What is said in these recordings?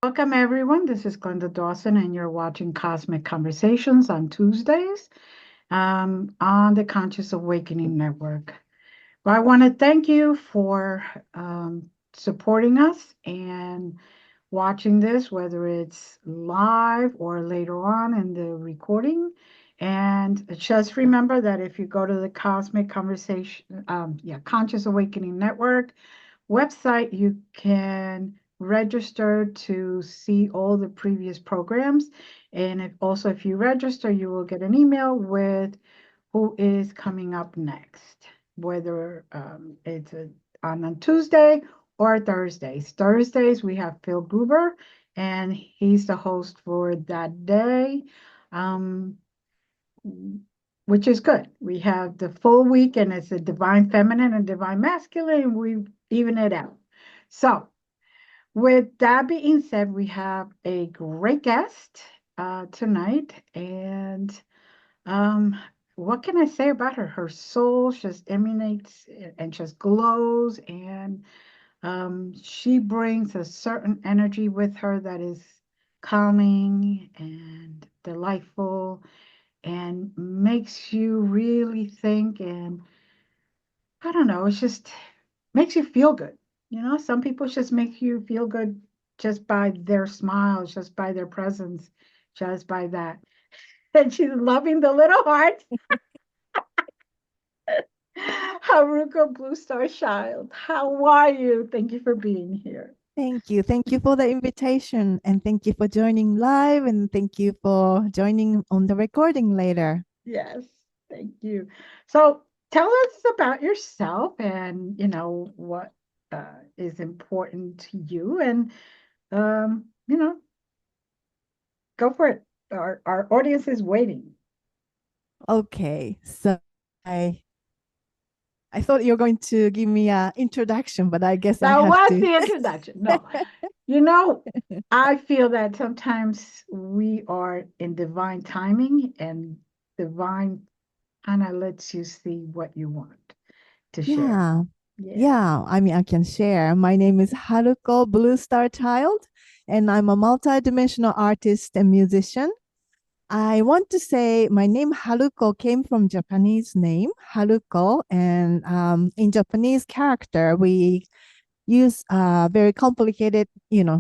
Welcome, everyone. This is Glenda Dawson, and you're watching Cosmic Conversations on Tuesdays on the Conscious Awakening Network. Well, I want to thank you for supporting us and watching this, whether it's live or later on in the recording. And just remember that if you go to the Cosmic Conversation, Conscious Awakening Network website, you can register to see all the previous programs. And if you register, you will get an email with who is coming up next, whether it's on a Tuesday or Thursdays. Thursdays, we have Phil Gruber, and he's the host for that day. Um, which is good. We have the full week, and it's a divine feminine and divine masculine, and we even it out. So, with that being said, we have a great guest tonight, and um, what can I say about her? Her soul just emanates and just glows, and she brings a certain energy with her that is calming and delightful and makes you really think. And I don't know, it's just makes you feel good. Some people just make you feel good just by their smiles, just by their presence, just by that. And she's loving the little heart. HaRuKo Blue Star Child. How are you? Thank you for being here. Thank you. Thank you for the invitation. And thank you for joining live. And thank you for joining on the recording later. Yes, thank you. So tell us about yourself and what is important to you, and um, you know, go for it. Our audience is waiting. Okay. So I I thought you were going to give me an introduction, but I guess I That have was to. the introduction. No, you know, I feel that sometimes we are in divine timing, and divine kind of lets you see what you want to share. Yeah. Yeah. Yeah. I mean, I can share. My name is HaRuKo Blue Star Child, and I'm a multidimensional artist and musician. I want to say my name HaRuKo came from Japanese name HaRuKo, and in Japanese character we use very complicated,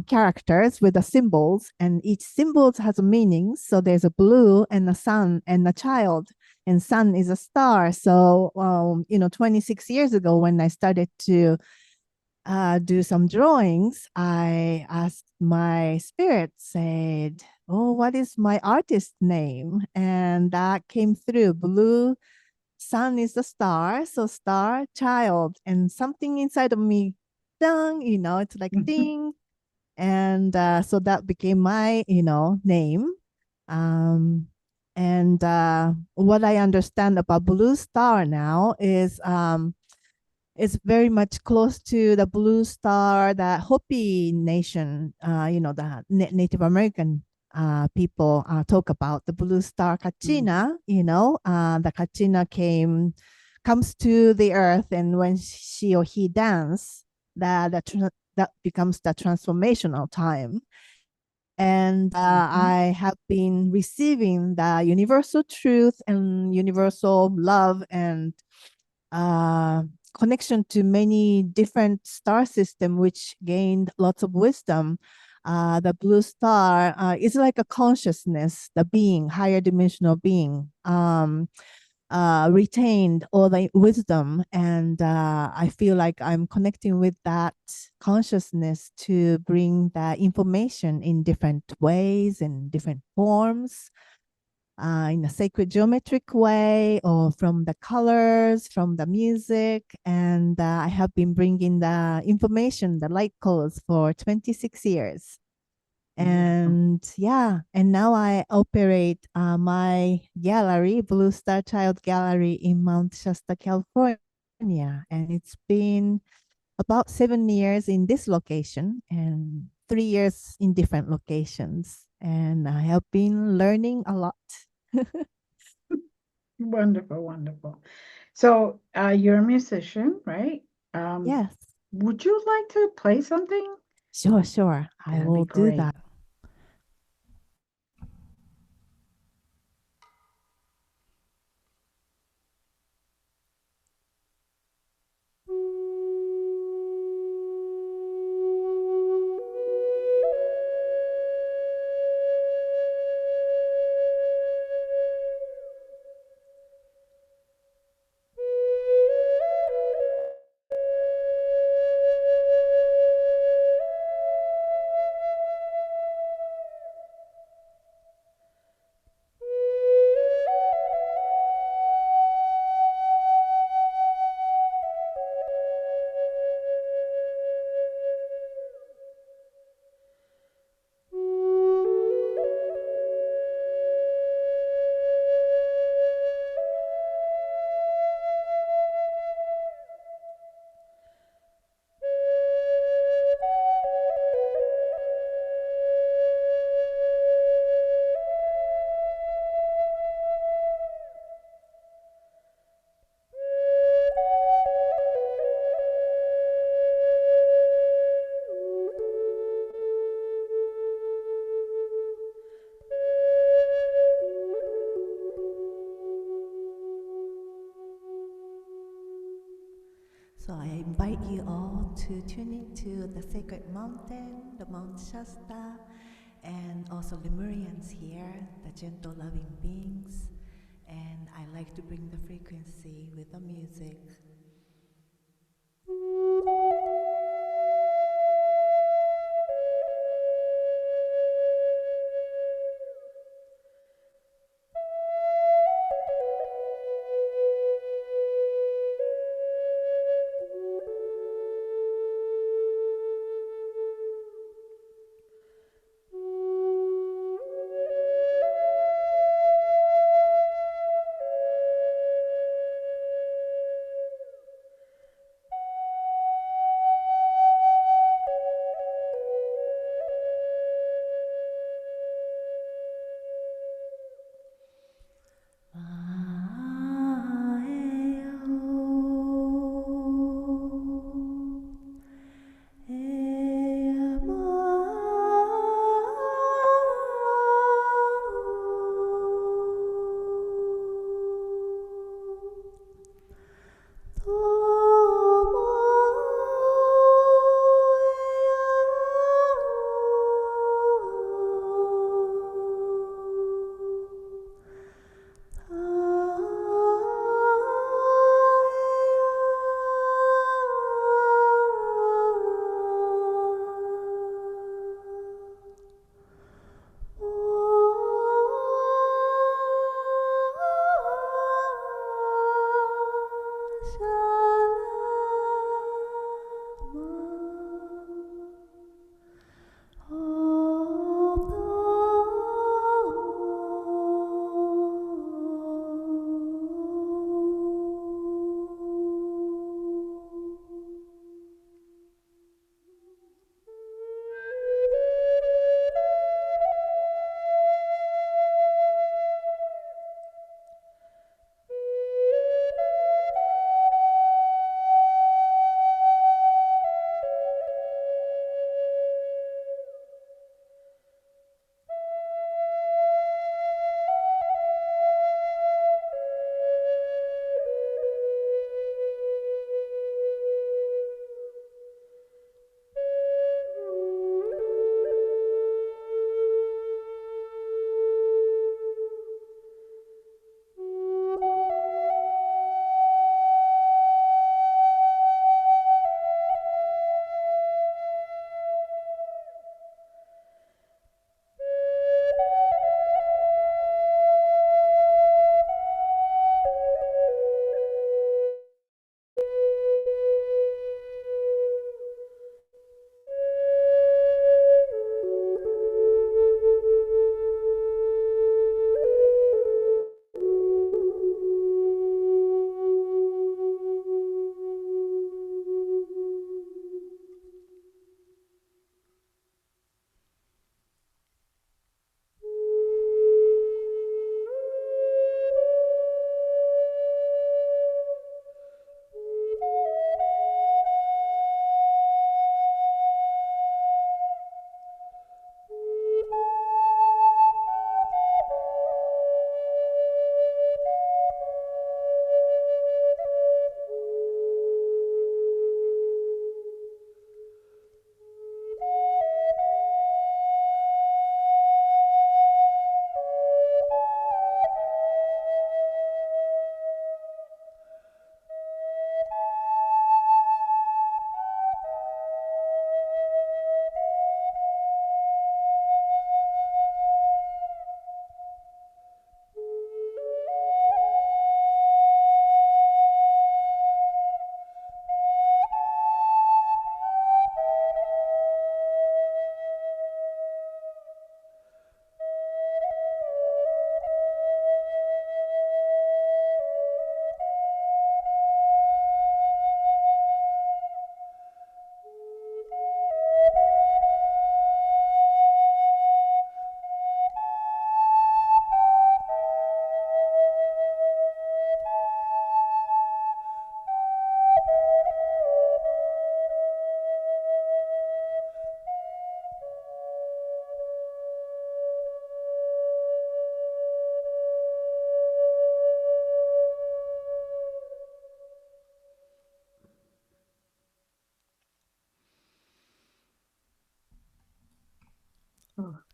characters with the symbols, and each symbols has a meaning. So there's a blue and a sun and a child, and sun is a star. So 26 years ago when I started to do some drawings, I asked my spirit, said, "Oh, what is my artist name?" And that came through. Blue sun is the star, so star child, and something inside of me, dang, it's like ding, and so that became my, name. Um, and what I understand about blue star now is very much close to the blue star that Hopi nation, the Native American people talk about the blue star Kachina. The Kachina comes to the earth, and when she or he dance, that becomes the transformational time. And Mhm. I have been receiving the universal truth and universal love and uh, connection to many different star system, which gained lots of wisdom. The blue star is like a consciousness, the being, higher dimensional being, retained all the wisdom. And I feel like I'm connecting with that consciousness to bring the information in different ways and different forms, in a sacred geometric way, or from the colors, from the music. And I have been bringing the information, the light codes, for 26 years. Beautiful. And yeah, and now I operate my gallery, Blue Star Child Gallery, in Mount Shasta, California. And it's been about 7 years in this location and 3 years in different locations. And I have been learning a lot. Wonderful, wonderful. So, you're a musician, right? Um, Yes. would you like to play something? Sure, sure. I That'd be will do great. that. So I invite you all to tune into the sacred mountain, the Mount Shasta, and also Lemurians here, the gentle loving beings. And I like to bring the frequency with the music.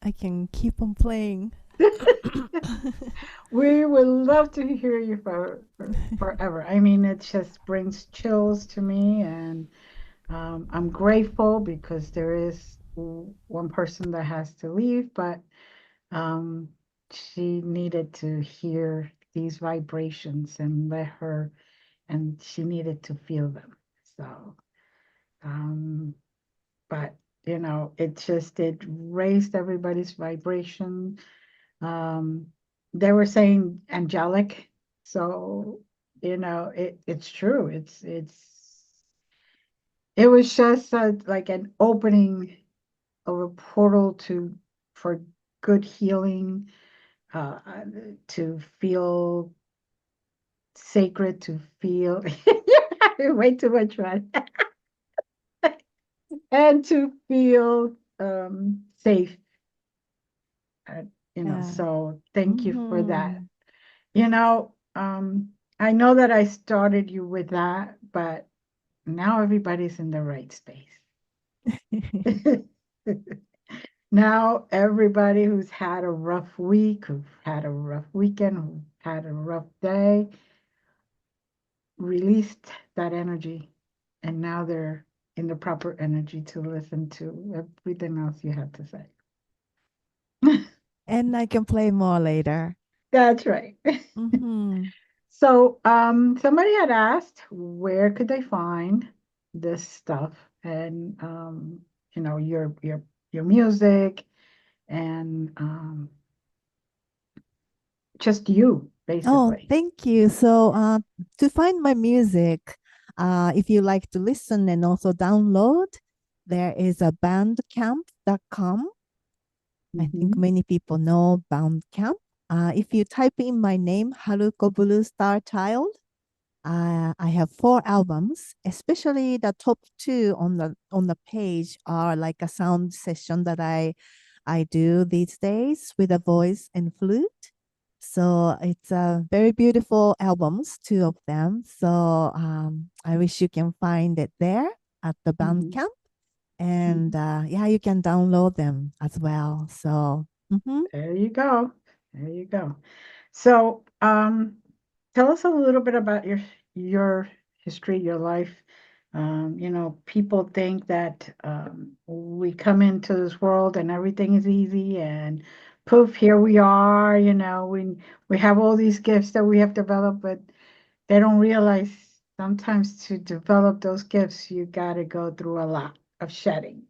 I can keep on playing. We would love to hear you for forever. I mean, it just brings chills to me, and I'm grateful because there is one person that has to leave, but um, she needed to hear these vibrations and and she needed to feel them. So, um, but it raised everybody's vibration. Um, they were saying angelic, so it's true. It was just like an opening of a portal to for good healing, uh, to feel sacred, to feel you're having way too much fun, and to feel safe. Uh, Yeah. so thank you for that. Mm-hmm. You know, I know that I started you with that, but now everybody's in the right space. Now everybody who's had a rough week, who've had a rough weekend, who had a rough day, released that energy, and now they're in the proper energy to listen to everything else you have to say. And I can play more later. That's right. Mm-hmm. So, somebody had asked where could they find this stuff, and your music, and just you Oh, basically. thank you. So, to find my music, if you like to listen and also download, there is a bandcamp.com. I think Hmm. many people know Bandcamp. If you type in my name, HaRuKo Blue Star Child, I have 4 albums. Especially the top two on the page are like a sound session that I do these days with a voice and flute. So it's very beautiful albums, 2 of them. So I wish you can find it there at the Hmm. Bandcamp, and yeah, you can download them as well. So mhm. There you go. There you go. So, tell us a little bit about your history, your life. People think that we come into this world and everything is easy, and poof, here we are. We have all these gifts that we have developed, but they don't realize sometimes to develop those gifts, you got to go through a lot of shedding.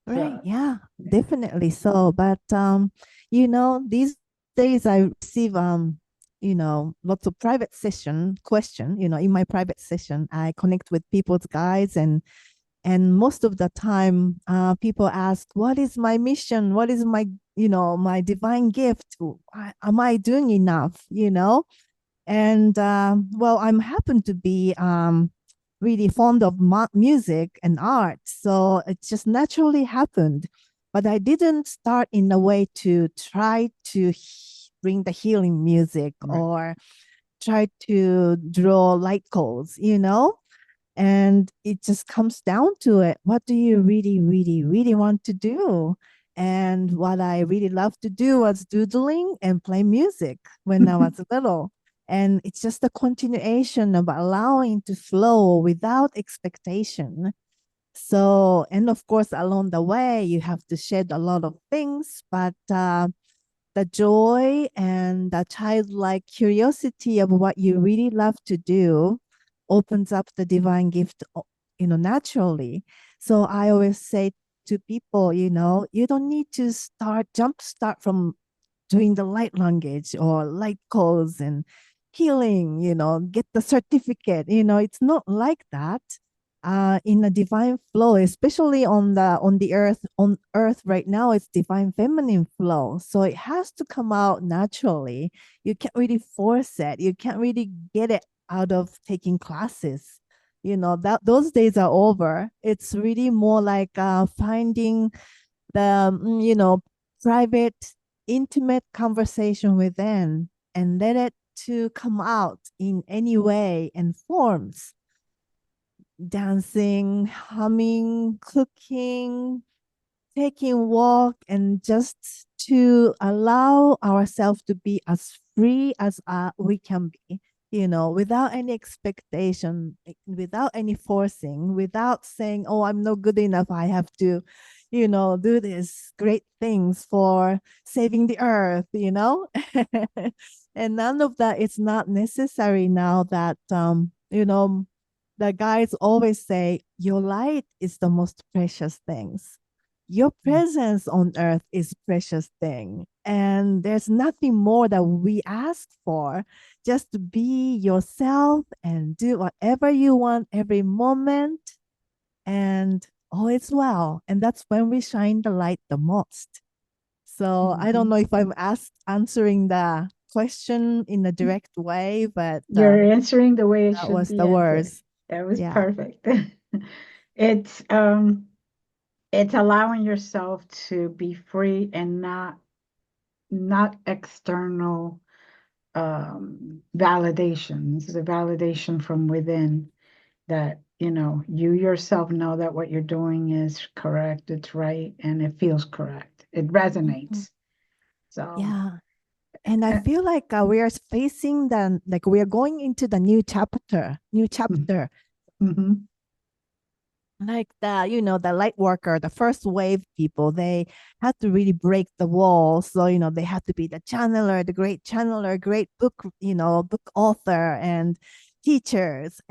Right. So, Yeah, yeah. definitely so. But these days I receive lots of private session question. In my private session, I connect with people's guides, and most of the time, people ask, "What is my mission? What is my divine gift? Am I doing enough?" And well, I'm happen to be really fond of music and art, so it just naturally happened. But I didn't start in a way to try to bring the healing music Right. or try to draw light codes. And it just comes down to it. What do you really, really, really want to do? And what I really loved to do was doodling and play music when I was little. And it's just a continuation of allowing to flow without expectation. So, and of course, along the way, you have to shed a lot of things, but the joy and the childlike curiosity of what you really love to do opens up the divine gift, naturally. So I always say to people, you don't need to jump start from doing the light language or light codes and healing, get the certificate. It's not like that. In a divine flow, especially on earth right now, it's divine feminine flow. So it has to come out naturally. You can't really force it. You can't really get it out of taking classes. That those days are over. It's really more like finding the private intimate conversation within and let it to come out in any way and forms, dancing, humming, cooking, taking walk and just to allow ourselves to be as free as we can be, without any expectation, without any forcing, without saying, oh, I'm not good enough, I have to, do these great things for saving the earth, and none of that is not necessary now that the guys always say your light is the most precious things. Your presence on earth is precious thing. And there's nothing more that we ask for. Just to be yourself and do whatever you want every moment. And all is well. And that's when we shine the light the most. So I don't Mhm. know if I'm answering the question in a direct way, but You're answering the way it that should was be the answered. words. That was Yeah. perfect. It's it's allowing yourself to be free and not external validation. This is a validation from within that, you yourself know that what you're doing is correct, it's right, and it feels correct. It Mhm. resonates. So, Yeah. And I uh, feel like we are facing the, like we are going into the new chapter. mhm, Like the light worker, the first wave people, they had to really break the wall. So, they had to be the channeler, the great channeler, great book, book author and teachers.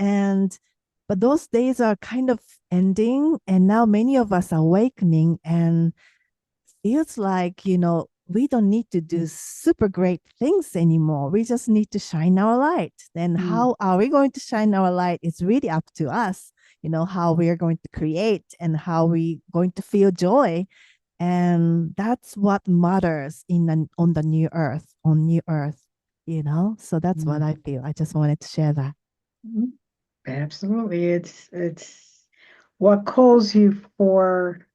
But those days are kind of ending. And now many of us are awakening and feels like, we don't need to do super great things anymore. We just need to shine our light. Then mm, how are we going to shine our light? It's really up to us, how we are going to create and how we going to feel joy. And that's what matters on the new earth, on new earth, So that's what mm, I feel. I just wanted to share that. mm. Absolutely. It's what calls you for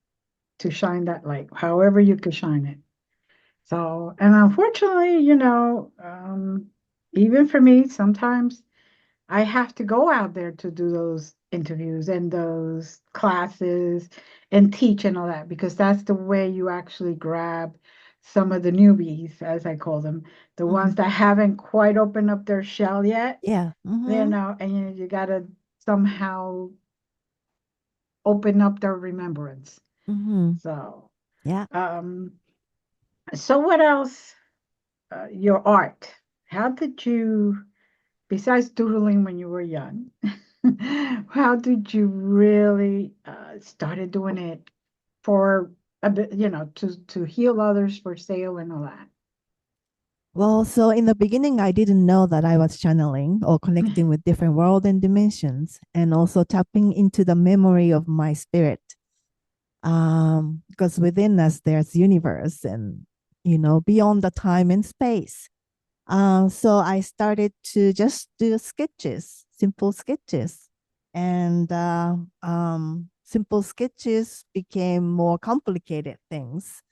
to shine that light, however you could shine it. So, and unfortunately, even for me, sometimes I have to go out there to do those interviews and those classes and teach and all that because that's the way you actually grab some of the newbies, as I call them, the ones Mhm. that haven't quite opened up their shell yet, Yeah. and you got to somehow open up their remembrance. Hmm. So, Yeah. um, so what else? Your art. How did you, besides doodling when you were young, how did you really started doing it for a bit, to heal others for sale and all that? Well, so in the beginning, I didn't know that I was channeling or connecting with different world and dimensions, and also tapping into the memory of my spirit. Because within us, there's universe and beyond the time and space. So I started to just do sketches, simple sketches, and simple sketches became more complicated things.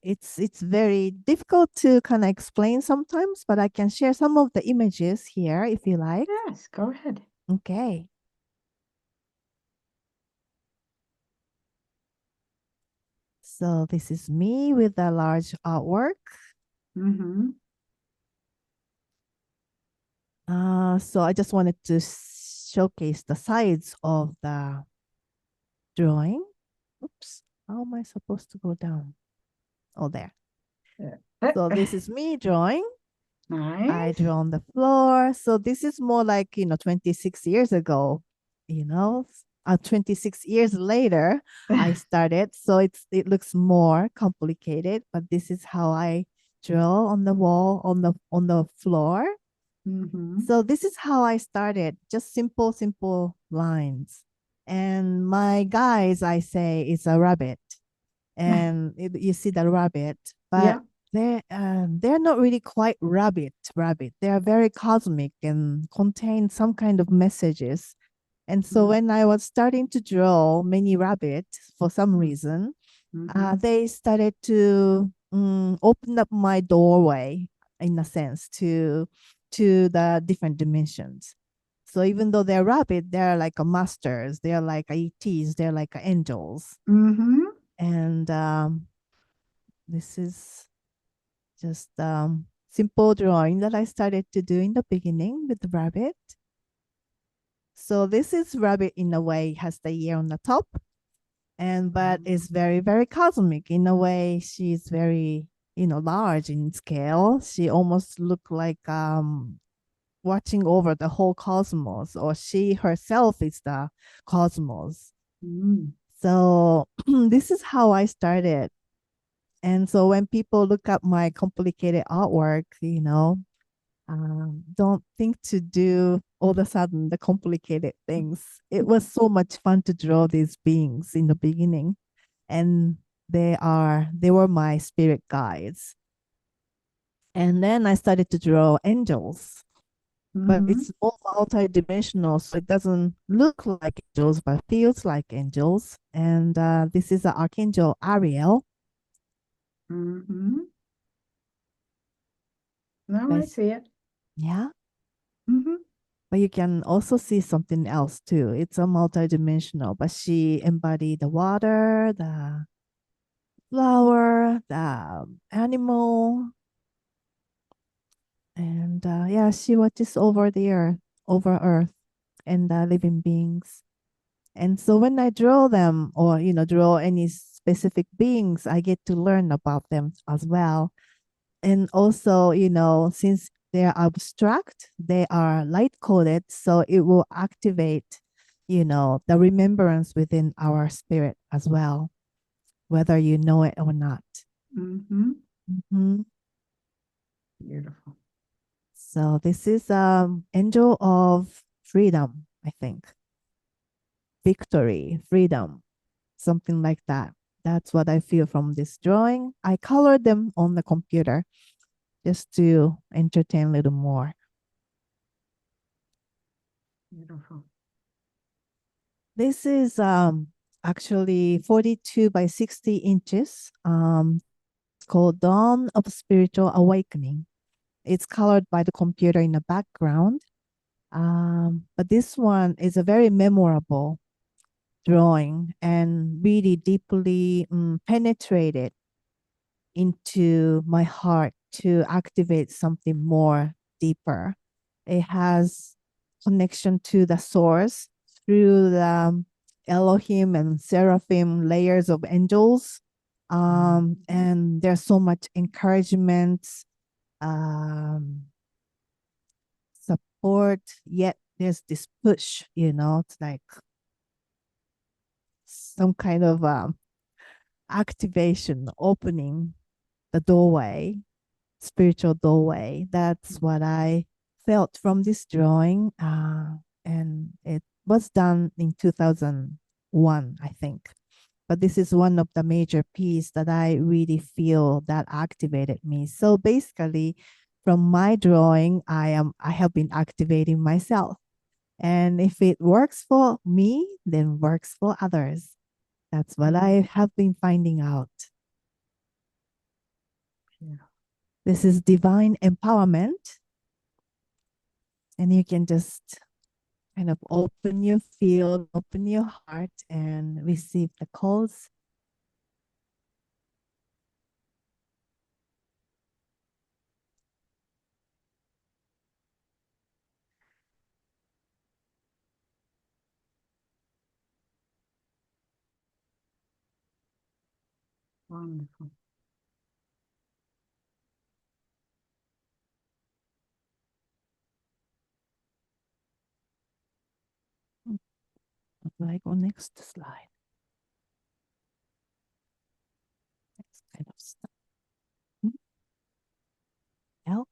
It's very difficult to kind of explain sometimes, but I can share some of the images here if you like. Yes, go ahead. Okay. So this is me with a large artwork. Mm-hmm. So I just wanted to showcase the sides of the drawing. Oops. How am I supposed to go down? Oh, there. Yeah. So this is me drawing. I Nice. drew on the floor. So this is more like, 26 years ago, you know, 26 years later, I started. So it looks more complicated, but this is how I draw on the wall, on the floor. Mm-hmm. So this is how I started, just simple, simple lines. And my guys, I say, is a rabbit and you see the rabbit, but Yeah. they're not really quite rabbit. They are very cosmic and contain some kind of messages. And so when I was starting to draw many rabbits for some reason, Mm-hmm. they started to open up my doorway in a sense to the different dimensions. So even though they're rabbit, they're like a masters, they're like ETs, they're like angels. Mm-hmm. And this is just simple drawing that I started to do in the beginning with the rabbit. So this is rabbit in a way, has the ear on the top, and but is very, very cosmic in a way. She's very, large in scale. She almost look like watching over the whole cosmos, or she herself is the cosmos. Mm. So this is how I started. And so when people look at my complicated artwork, don't think to do all of a sudden the complicated things. It was so much fun to draw these beings in the beginning, and they were my spirit guides. And then I started to draw angels, but Mm-hmm. it's all multi-dimensional, so it doesn't look like angels, but feels like angels. And this is the Archangel Ariel. Mm-hmm. No, I Guys, see it. yeah. Mm-hmm. But you can also see something else too. It's a multi-dimensional, but she embodied the water, the flower, the animal, and yeah, she watches over the earth, over earth, and the living beings. And so when I draw them, or draw any specific beings, I get to learn about them as well. And also, since they're abstract, they are light coded, so it will activate, the remembrance within our spirit as well, whether you know it or not. Mm-hmm. Mhm. Beautiful. So this is angel of freedom, I think. Victory, freedom, something like that. That's what I feel from this drawing. I colored them on the computer just to entertain a little more. Beautiful. This is actually 42 by 60 inches. It's called Dawn of Spiritual Awakening. It's colored by the computer in the background. But this one is a very memorable drawing and really deeply penetrated into my heart to activate something more deeper. It has connection to the source through the Elohim and seraphim layers of angels. And there's so much encouragement, um, support, yet there's this push, it's like some kind of activation, opening the doorway, spiritual doorway. That's what I felt from this drawing. And it was done in 2001, I think. But this is one of the major pieces that I really feel that activated me. So basically, from my drawing, I have been activating myself. And if it works for me, then works for others. That's what I have been finding out. Yeah. This is divine empowerment. And you can just kind of open your field, open your heart, and receive the calls. Wonderful. Like on next slide. Next kind of stuff. Yeah.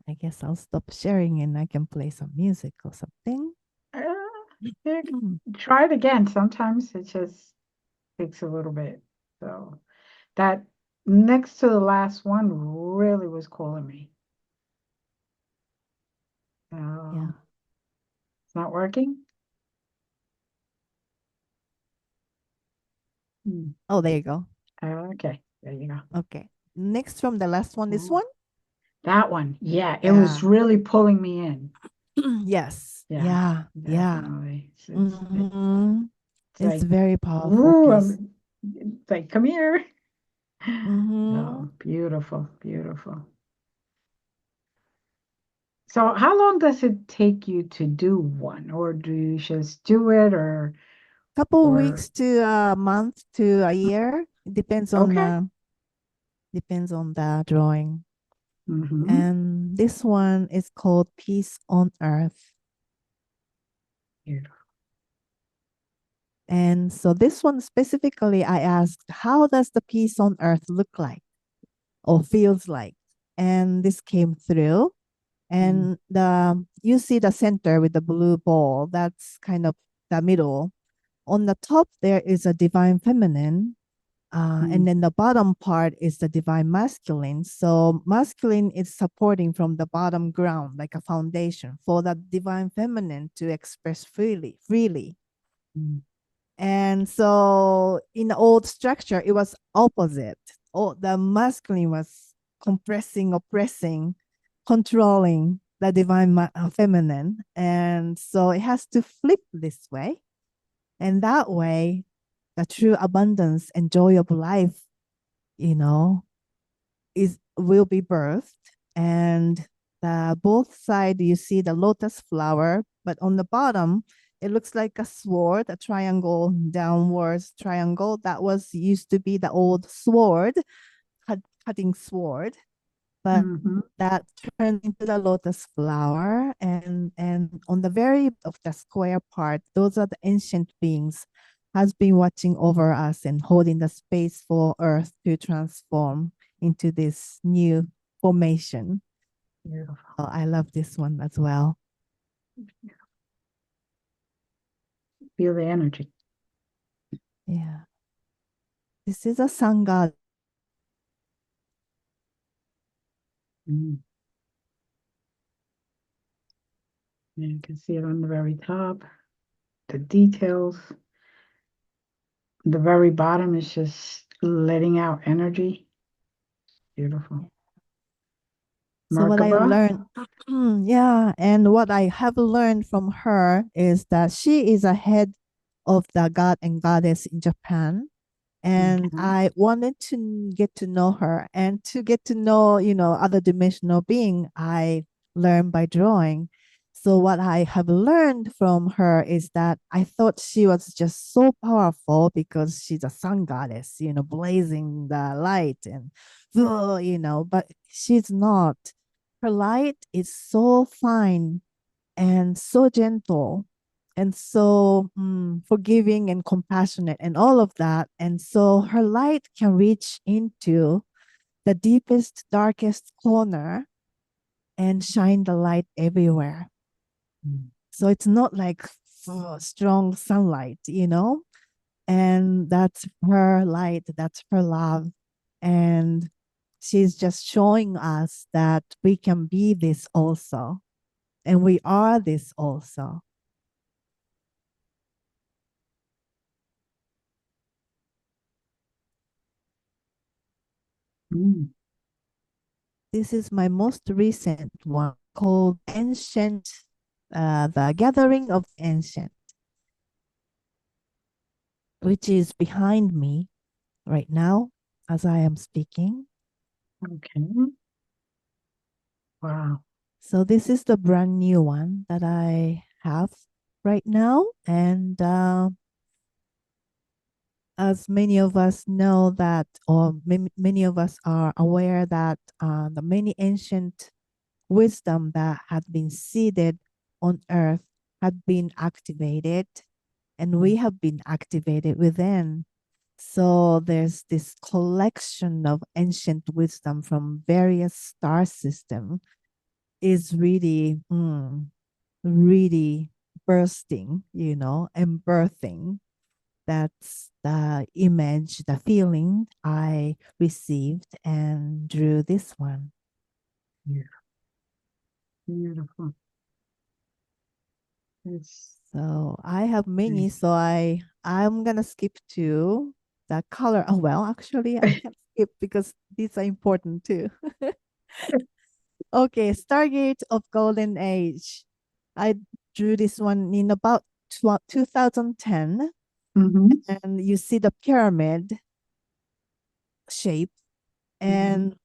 I guess I'll stop sharing and I can play some music or something. Uh, yeah, try it again. Sometimes it just takes a little bit. So that next to the last one really was calling me. Yeah. It's not working? Oh, there you go. Okay, there you go. Okay. Next from the last one, this Oh, one. That one. Yeah, it was Yeah. really pulling me in. Yes. Yeah, Yeah. Yeah. definitely. Hmm. It's It's like, very powerful ooh, piece. it's like, come here. Hmm. Oh, beautiful, beautiful. So how long does it take you to do one? Or do you just do it Couple or weeks to a month to a year. It okay. depends on the drawing. Mm-hmm. And this one is called Peace on Earth. Beautiful. And so this one specifically, I asked, how does the peace on earth look like or feels like? And this came through. Mm, And the you see the center with the blue ball, that's kind of the middle. On the top, there is a divine feminine. And mm, then the bottom part is the divine masculine. So masculine is supporting from the bottom ground, like a foundation for the divine feminine to express freely. mm, And so in the old structure, it was opposite. Oh, the masculine was compressing, oppressing, controlling the divine feminine. And so it has to flip this way. And that way, the true abundance and joy of life, you know, is will be birthed. And the both side you see the lotus flower, but on the bottom it looks like a sword, a triangle, downwards triangle. That was used to be the old sword, cutting sword, but mm-hmm. that turned into the lotus flower. And on the very of the square part, those are the ancient beings has been watching over us and holding the space for earth to transform into this new formation. Beautiful. So I love this one as well. Feel the energy. Yeah. This is a sun god. Mm. And you can see it on the very top, the details. The very bottom is just letting out energy. Beautiful. So what I Merkaba. learned, yeah, and what I have learned from her is that she is a head of the god and goddess in Japan, and Okay. I wanted to get to know her and to get to know, other dimensional being. I learned by drawing. So what I have learned from her is that I thought she was just so powerful because she's a sun goddess, blazing the light and, but she's not. Her light is so fine and so gentle and so forgiving and compassionate and all of that. And so her light can reach into the deepest, darkest corner and shine the light everywhere. Mm. So it's not like strong sunlight, and that's her light, that's her love. And she's just showing us that we can be this also, and we are this also. Mm. This is my most recent one called Ancient, The Gathering of Ancient, which is behind me right now as I am speaking. Okay. Wow. So, this is the brand new one that I have right now. And as many of us know that, or many of us are aware that the many ancient wisdom that had been seeded on earth had been activated, and we Mm. have been activated within. So there's this collection of ancient wisdom from various star system is really, really bursting, and birthing. That's the image, the feeling I received and drew this one. Yeah. Beautiful. It's So I have many, nice. so I'm gonna skip to the color. Oh well, actually I can't skip because these are important too. Okay, Stargate of Golden Age. I drew this one in about 2010, Mm-hmm. and you see the pyramid shape. And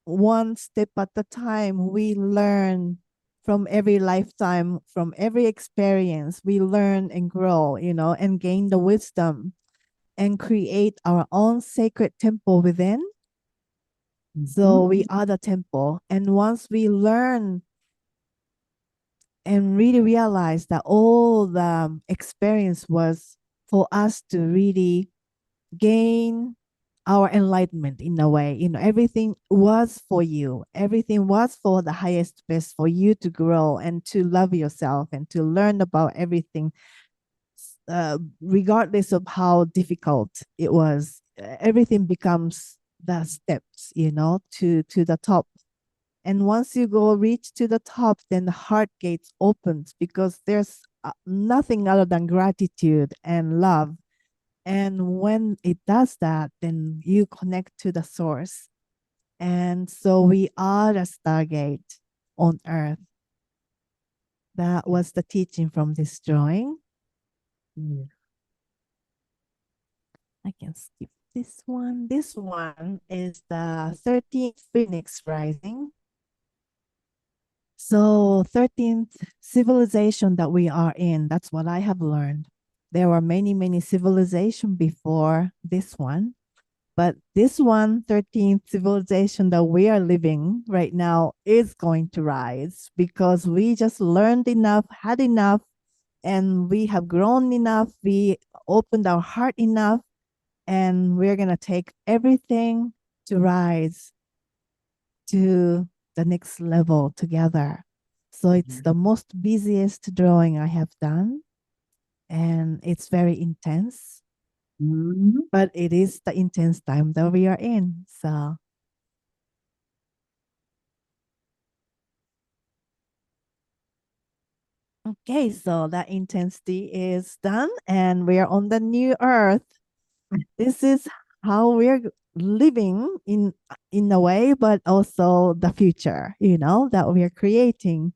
one step at a time, we learn from every lifetime, from every experience. We learn and grow, and gain the wisdom and create our own sacred temple within. Mm-hmm. So we are the temple. And once we learn and really realize that all the experience was for us to really gain our enlightenment in a way. Everything was for you, everything was for the highest best, for you to grow and to love yourself and to learn about everything, regardless of how difficult it was. Everything becomes the steps, to the top. And once you go reach to the top, then the heart gates opens, because there's nothing other than gratitude and love. And when it does that, then you connect to the source. And so we are the stargate on earth. That was the teaching from this drawing. Yeah. I can skip this one. This one is the 13th Phoenix Rising. So 13th civilization that we are in, that's what I have learned. There were many, many civilizations before this one. But this one, 13th civilization that we are living right now, is going to rise, because we just learned enough, had enough, and we have grown enough. We opened our heart enough, and we're going to take everything to rise to the next level together. So it's the most busiest drawing I have done, and it's very intense, Mm-hmm. but it is the intense time that we are in. So, okay, so that intensity is done, and we are on the new earth. This is how we're living in a way, but also the future, that we are creating.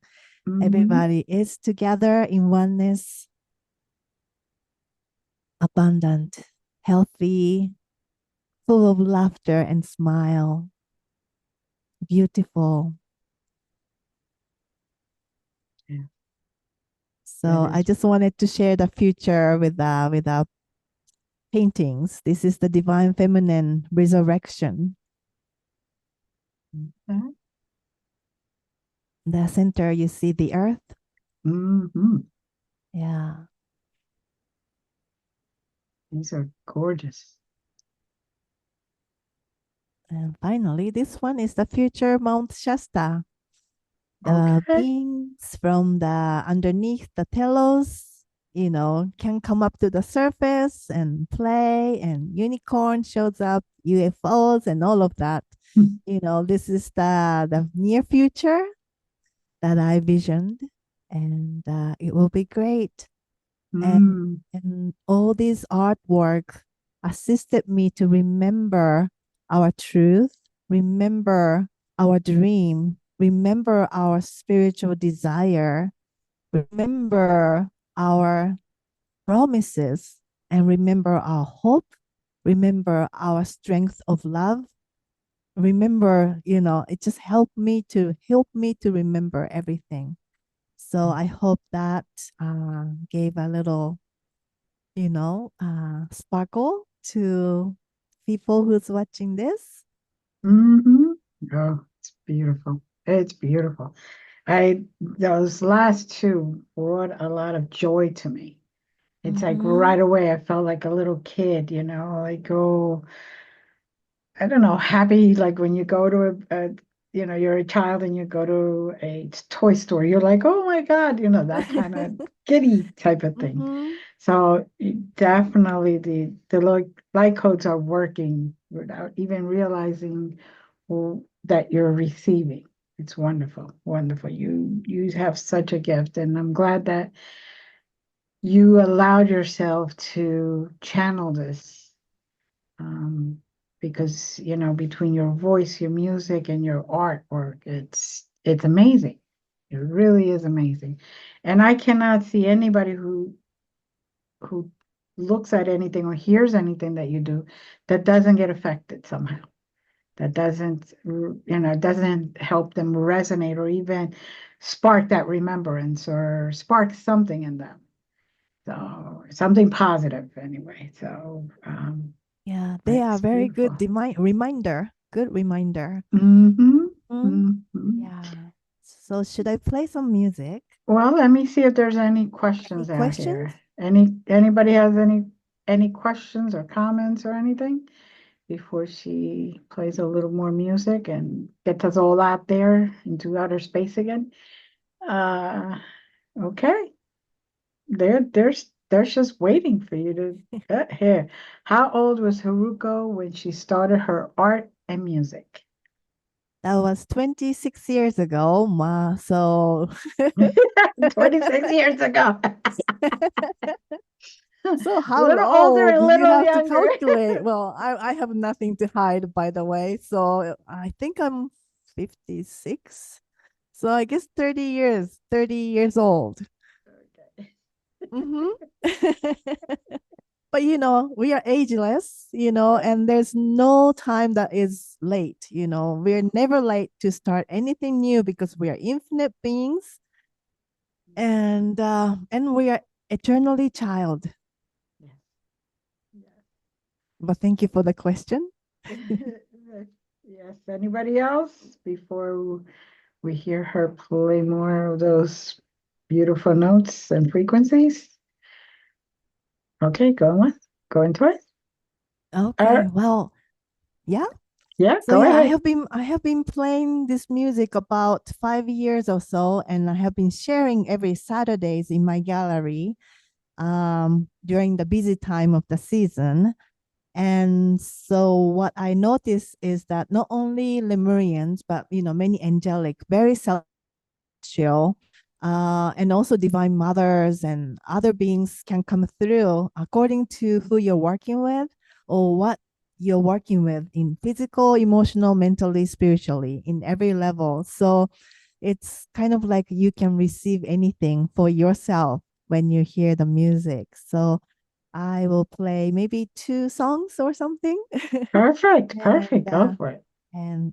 Mm-hmm. Everybody is together in oneness, abundant, healthy, full of laughter and smile, beautiful. Yeah, that So I is. just wanted to share the future with the paintings. This is the divine feminine resurrection. Okay. The center, you see the earth. Mm-hmm. Yeah. These are gorgeous. And finally, this one is the future Mount Shasta. The Okay. beings from the underneath the telos, can come up to the surface and play, and unicorn shows up, UFOs and all of that. This is the near future that I visioned, and it will be great. And, Mm. and all this artwork assisted me to remember our truth, remember our dream, remember our spiritual desire, remember our promises, and remember our hope, remember our strength of love. Remember, it just help me to remember everything. So I hope that gave a little, sparkle to people who's watching this. Mm-hmm. Oh, it's beautiful. It's beautiful. Those last two brought a lot of joy to me. It's like Mm-hmm. right away I felt like a little kid, like, oh, I don't know, happy, like when you go to you're a child and you go to a toy store, you're like, oh my God, that kind of giddy type of thing. Mm-hmm. So definitely the light codes are working without even realizing that you're receiving. It's wonderful, wonderful. You have such a gift, and I'm glad that you allowed yourself to channel this, um, because between your voice, your music, and your artwork, it's amazing. It really is amazing. And I cannot see anybody who looks at anything or hears anything that you do that doesn't get affected somehow. That doesn't help them resonate or even spark that remembrance or spark something in them. So something positive anyway. So Yeah, they are it's very good beautiful. reminder. Good reminder. Hmm. Mm, Hmm. yeah. So should I play some music? Well, let me see if there's any Any questions out here. questions? Anybody has any questions or comments or anything before she plays a little more music and gets us all out there into outer space again? Uh, okay. They're just waiting for you to here. How old was Haruko when she started her art and music? That was 26 years ago, ma. So 26 years ago. so A how little older old and a you little have to younger. calculate? Well, I have nothing to hide, by the way. So I think I'm 56. So I guess 30 years old. Okay. Hmm. But we are ageless, and there's no time that is late. We're never late to start anything new because we are infinite beings, and we are eternally child. Yes. But thank you for the question. Yes. Yes. Anybody else before we hear her play more of those beautiful notes and frequencies? Okay, go on. Go into it. Okay, well, yeah. Yeah, So go yeah, I ahead. have been I have been playing this music about 5 years or so, and I have been sharing every Saturdays in my gallery during the busy time of the season. And so what I notice is that not only Lemurians, but many angelic, very celestial, and also divine mothers and other beings can come through according to who you're working with or what you're working with in physical, emotional, mentally, spiritually, in every level. So it's kind of like you can receive anything for yourself when you hear the music. So I will play maybe two songs or something. Perfect. and Perfect. Go uh, for it. and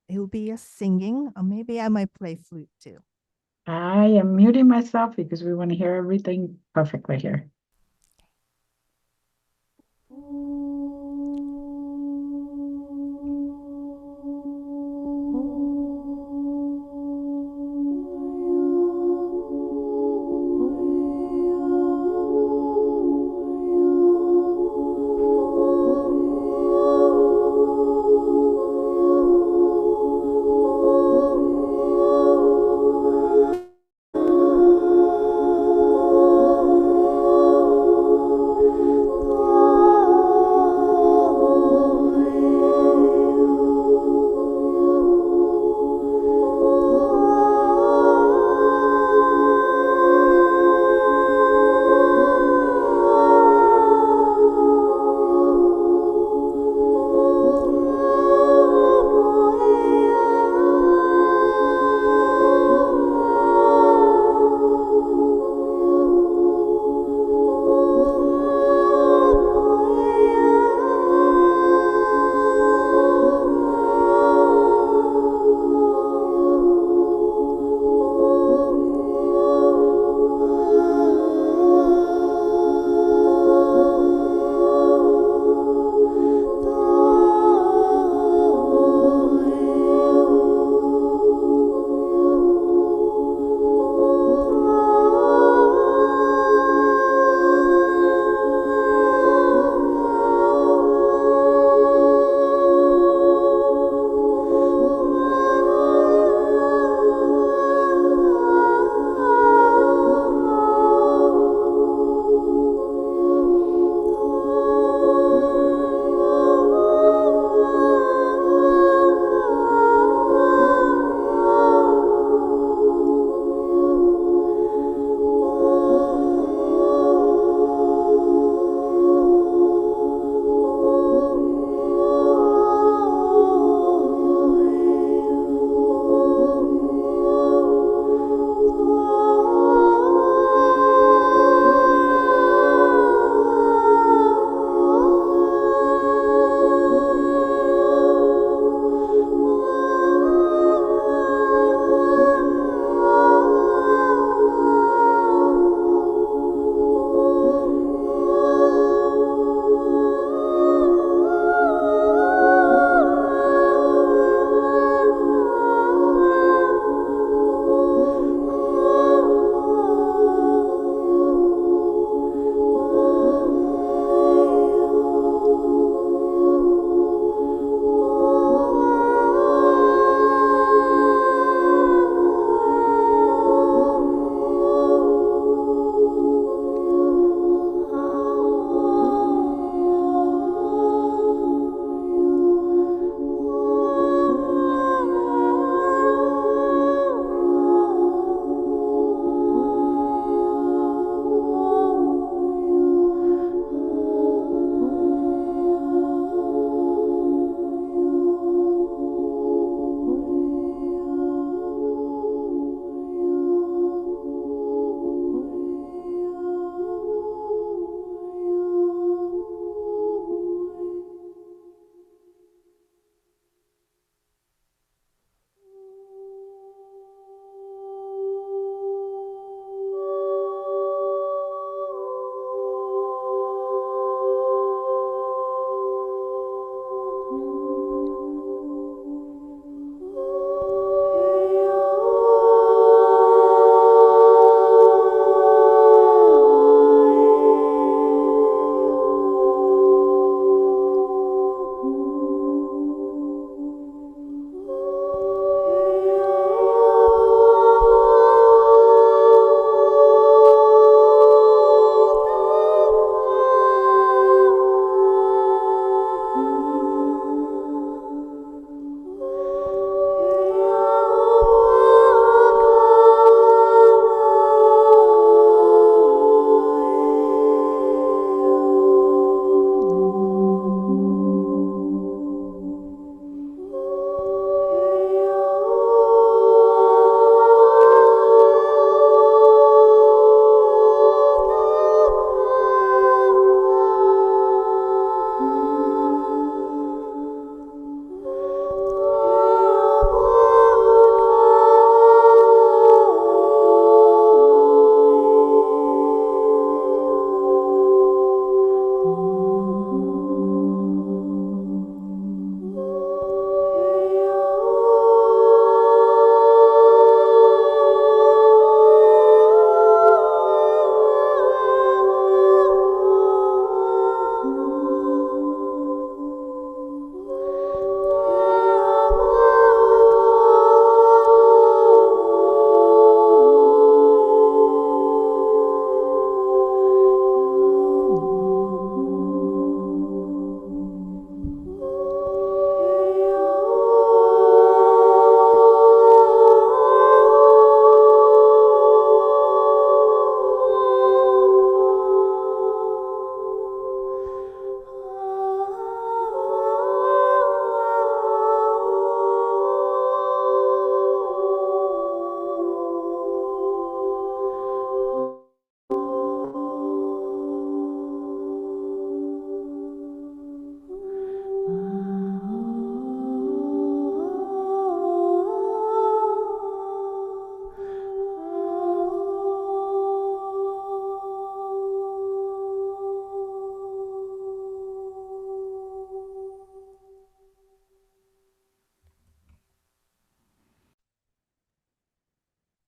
it will be a singing, or maybe I might play flute too. I am muting myself because we want to hear everything perfectly here.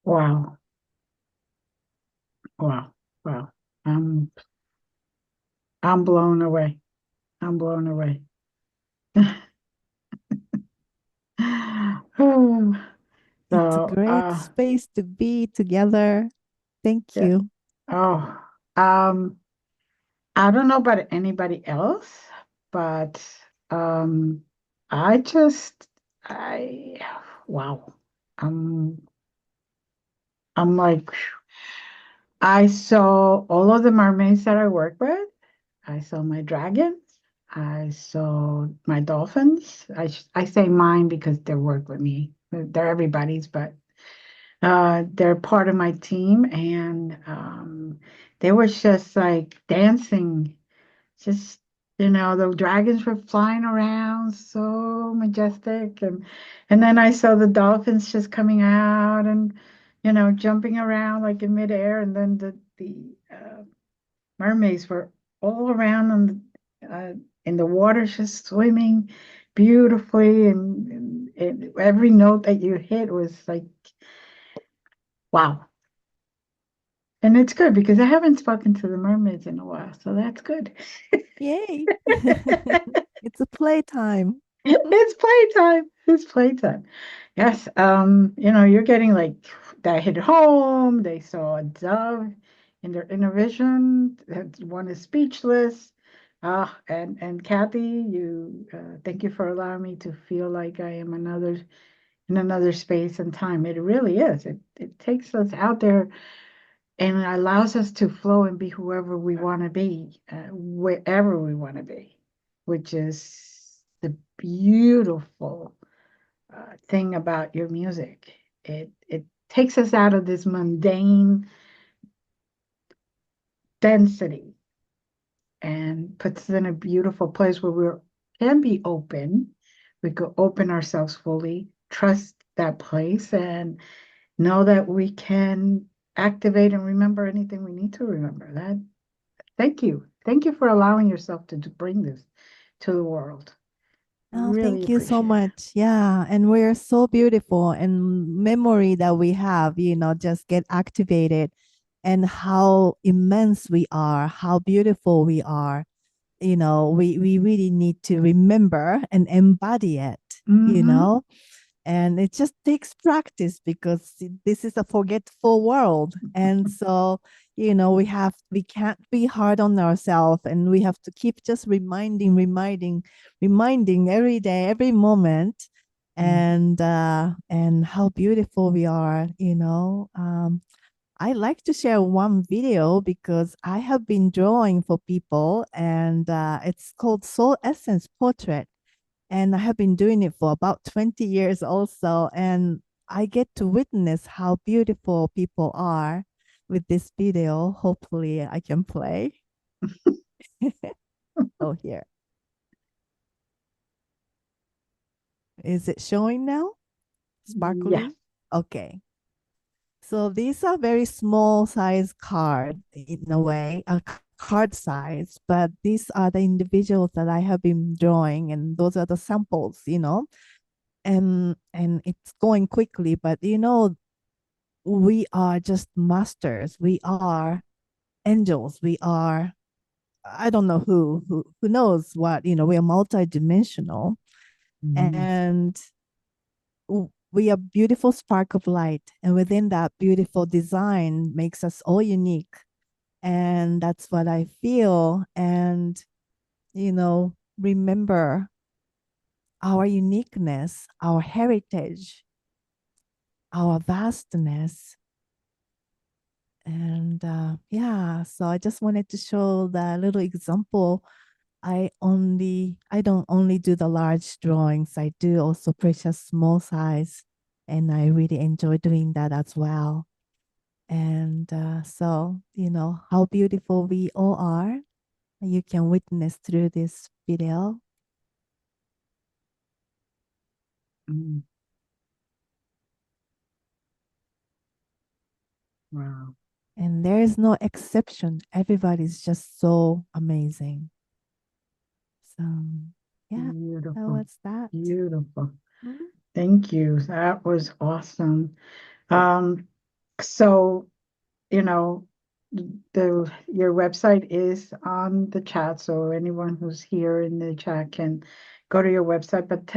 Wow. Wow. Wow. I'm I'm blown away. I'm blown away. It's a So, great space to be together. Thank yeah. you. Oh, um, I don't know about anybody else, but um, I just, I, wow. I'm, I'm like, I saw all of the mermaids that I work with. I saw my dragons. I saw my dolphins. I say mine because they work with me. They're everybody's, but they're part of my team, and they were just like dancing, just the dragons were flying around, so majestic, and then I saw the dolphins just coming out and jumping around like in midair, and then the mermaids were all around in the water, just swimming beautifully, and every note that you hit was like, wow. And it's good because I haven't spoken to the mermaids in a while, so that's good. Yay. It's a playtime. It's playtime. It's playtime. Yes, you're getting like that hit home. They saw a dove in their inner vision. That one is speechless. And Kathy, you thank you for allowing me to feel like I am in another space and time. It really is. It takes us out there and it allows us to flow and be whoever we want to be, wherever we want to be, which is the beautiful thing about your music. It takes us out of this mundane density and puts us in a beautiful place where we can be open. We could open ourselves fully, trust that place, and know that we can activate and remember anything we need to remember. That Thank you. Thank you for allowing yourself to bring this to the world. Oh, Really thank you so appreciate it. much. Yeah, and we're so beautiful, and memory that we have, just get activated, and how immense we are, how beautiful we are. We really need to remember and embody it, you Mm-hmm. know. And it just takes practice because this is a forgetful world, and so we can't be hard on ourselves, and we have to keep just reminding every day, every moment, and how beautiful we are. I like to share one video because I have been drawing for people, and it's called Soul Essence Portrait, and I have been doing it for about 20 years also. And I get to witness how beautiful people are with this video. Hopefully, I can play. Oh, here. Is it showing now? Yes. Sparkly? Okay. So these are very small size card in a way, card size, but these are the individuals that I have been drawing, and those are the samples. And it's going quickly, but we are just masters. We are angels. We are, I don't know who knows what, we are multidimensional, Mhm. and we are beautiful spark of light. And within that beautiful design makes us all unique. And that's what I feel. And, remember our uniqueness, our heritage, our vastness. And yeah, so I just wanted to show the little example. I don't only do the large drawings, I do also precious small size, and I really enjoy doing that as well. And so how beautiful we all are, you can witness through this video. Mm. Wow. And there is no exception, everybody's just so amazing. So yeah, that Beautiful. was that. Beautiful. Mhm. Thank you. That was awesome. Um, So, you know, your website is on the chat, so anyone who's here in the chat can go to your website, but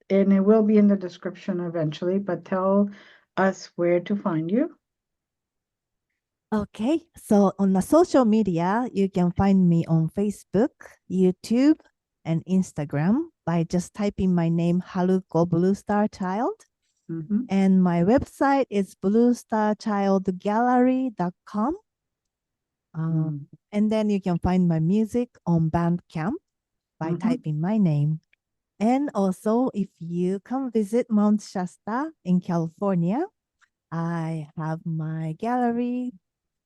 and it will be in the description eventually, but tell us where to find you. Okay, so on the social media, you can find me on Facebook, YouTube, and Instagram by just typing my name, HaRuKo Blue Star Child. Mhm, And my website is bluestarchildgallery.com. mm, And then you can find my music on Bandcamp by mhm, typing my name. And also, if you come visit Mount Shasta in California, I have my gallery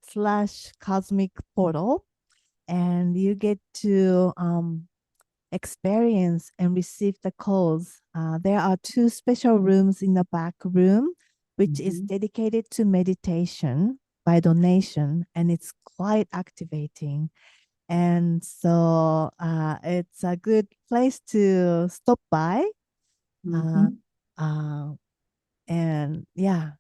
slash cosmic portal, and you get to experience and receive the calls. There are two special rooms in the back room, which is mhm, dedicated to meditation by donation, and it's quite activating. And so it's a good place to stop by. Uh, mhm. uh, and yeah,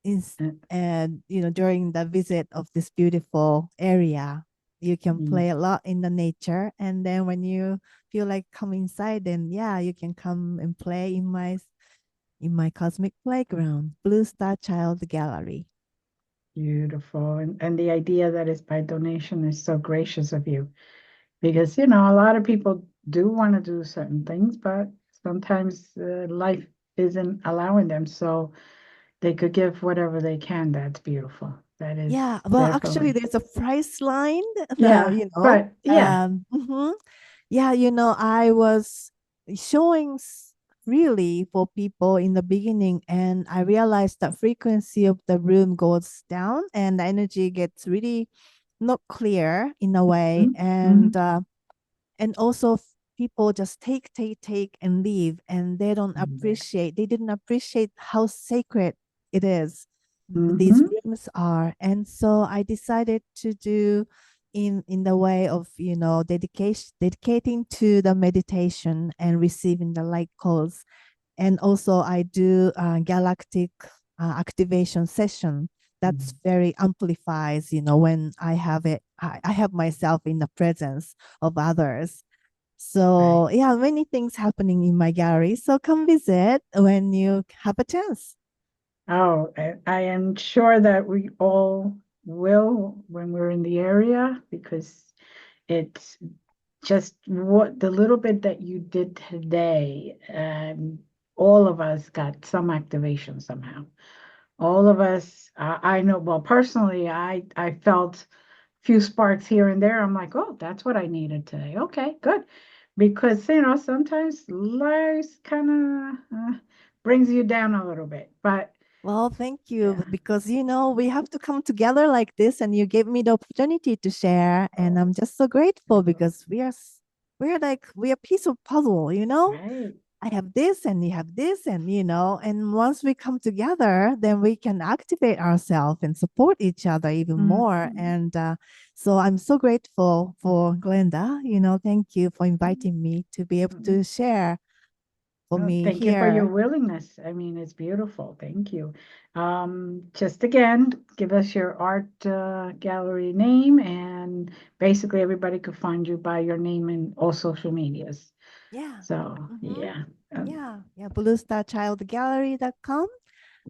is Uh, and during the visit of this beautiful area, you can mm, play a lot in the nature, and then when you feel like come inside, then yeah, you can come and play in my cosmic playground, Blue Star Child Gallery. Beautiful. And the idea that it's by donation is so gracious of you because, a lot of people do want to do certain things, but sometimes life isn't allowing them. So they could give whatever they can. That's beautiful. That is Yeah, well, actually, definitely. there's a price line. The Yeah, but yeah. yeah, I was showing really for people in the beginning, and I realized that frequency of the room goes down, and the energy gets really not clear in a way, Mhm, mhm, and also people just take and leave, and mhm, they didn't appreciate how sacred it is, these mhm, rooms are. And so I decided to do in the way of dedicating to the meditation and receiving the light calls. And also I do galactic activation session that's mhm. very amplifies, when I have myself in the presence of others. Right. So yeah, many things happening in my gallery, so come visit when you have a chance. Oh, I am sure that we all will when we're in the area because it's just what the little bit that you did today, all of us got some activation somehow. All of us, I know, well, personally, I felt few sparks here and there. I'm like, oh, that's what I needed today. Okay, good. Because, sometimes life kind of brings you down a little bit. But Well, thank you, yeah. because we have to come together like this, and you gave me the opportunity to share, and I'm Oh, just so grateful because we're a piece of puzzle. right. I have this and you have this, and once we come together, then we can activate ourselves and support each other even more. Mhm. And so I'm so grateful for Glenda. Thank you for inviting me to be able Mhm. to share for Oh, me thank you for your here. willingness. I mean, it's beautiful. Thank you. Just again, give us your art gallery name, and basically everybody could find you by your name in all social medias. Yeah. So, Mm-hmm. yeah. Um, Yeah. BlueStarChildGallery.com.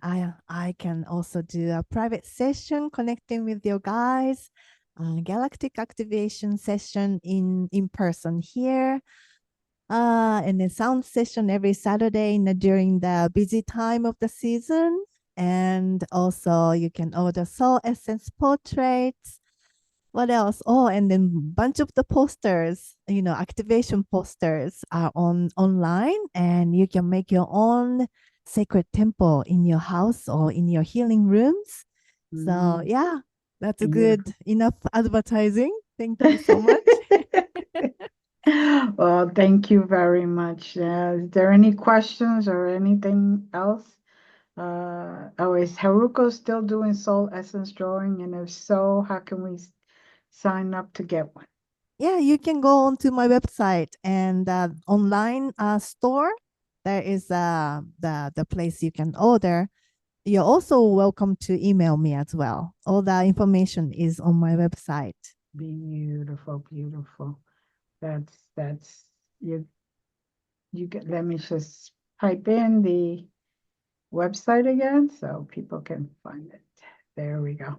I can also do a private session connecting with your guys, galactic activation session in person here, and a sound session every Saturday during the busy time of the season. And also, you can order soul essence portraits. What else? Oh, and then bunch of the posters, activation posters are online, and you can make your own sacred temple in your house or in your healing rooms. So mm, yeah, that's a good beautiful. enough advertising. Thank you so much. Well, thank you very much. Is there any questions or anything else? Oh, is HaRuKo still doing soul essence drawing? And if so, how can we sign up to get one? Yeah, you can go onto my website and online store. There is the place you can order. You're also welcome to email me as well. All that information is on my website. Beautiful, beautiful. That's you get, let me just type in the website again so people can find it. There we go.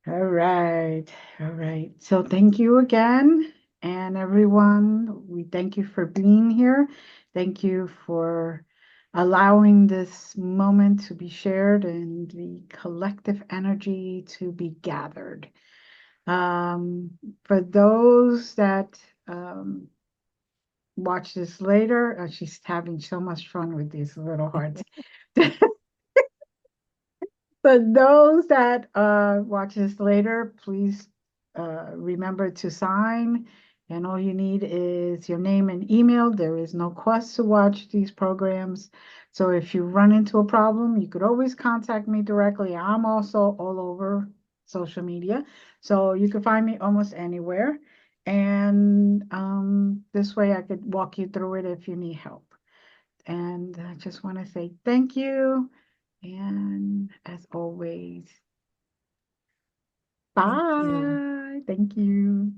All right. All right. So thank you again. And everyone, we thank you for being here. Thank you for allowing this moment to be shared and the collective energy to be gathered. Um, for those that watch this later, she's having so much fun with these little hearts. For those that watch this later, please remember to sign. And all you need is your name and email. There is no cost to watch these programs. So if you run into a problem, you could always contact me directly. I'm also all over social media. So you can find me almost anywhere. And this way I could walk you through it if you need help. And I just want to say thank you. And as always, Thank you. bye. Thank you.